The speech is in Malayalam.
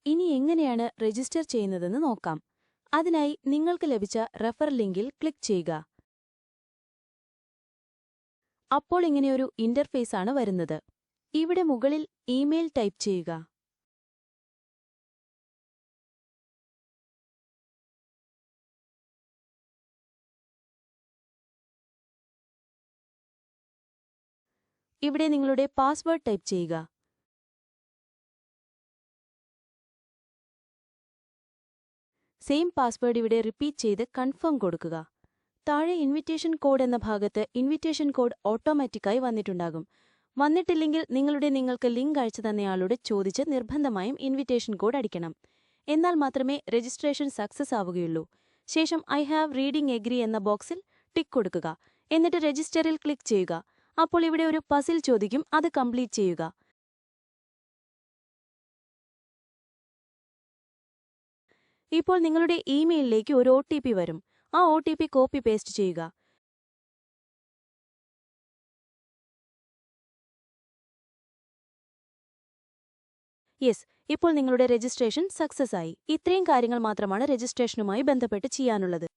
ഇനി എങ്ങനെയാണ് രജിസ്റ്റർ ചെയ്യുന്നതെന്ന് നോക്കാം. അതിനായി നിങ്ങൾക്ക് ലഭിച്ച റെഫർ ലിങ്കിൽ ക്ലിക്ക് ചെയ്യുക. അപ്പോൾ ഇങ്ങനെയൊരു ഇന്റർഫേസാണ് വരുന്നത്. ഇവിടെ മുകളിൽ ഇമെയിൽ ടൈപ്പ് ചെയ്യുക. ഇവിടെ നിങ്ങളുടെ പാസ്വേഡ് ടൈപ്പ് ചെയ്യുക. സെയിം പാസ്വേഡ് ഇവിടെ റിപ്പീറ്റ് ചെയ്ത് കൺഫേം കൊടുക്കുക. താഴെ ഇൻവിറ്റേഷൻ കോഡ് എന്ന ഭാഗത്ത് ഇൻവിറ്റേഷൻ കോഡ് ഓട്ടോമാറ്റിക്കായി വന്നിട്ടുണ്ടാകും. വന്നിട്ടില്ലെങ്കിൽ നിങ്ങൾക്ക് ലിങ്ക് അയച്ചു തന്നയാളോട് ചോദിച്ച് നിർബന്ധമായും ഇൻവിറ്റേഷൻ കോഡ് അടിക്കണം. എന്നാൽ മാത്രമേ രജിസ്ട്രേഷൻ സക്സസ് ആവുകയുള്ളൂ. ശേഷം ഐ ഹാവ് റീഡിംഗ് എഗ്രി എന്ന ബോക്സിൽ ടിക്ക് കൊടുക്കുക. എന്നിട്ട് രജിസ്റ്ററിൽ ക്ലിക്ക് ചെയ്യുക. അപ്പോൾ ഇവിടെ ഒരു പസിൽ ചോദിക്കും, അത് കംപ്ലീറ്റ് ചെയ്യുക. ഇപ്പോൾ നിങ്ങളുടെ ഇമെയിലിലേക്ക് ഒരു OTP വരും. ആ OTP കോപ്പി പേസ്റ്റ് ചെയ്യുക. യെസ്, ഇപ്പോൾ നിങ്ങളുടെ രജിസ്ട്രേഷൻ സക്സസ് ആയി. ഇത്രയും കാര്യങ്ങൾ മാത്രമാണ് രജിസ്ട്രേഷനുമായി ബന്ധപ്പെട്ട് ചെയ്യാനുള്ളത്.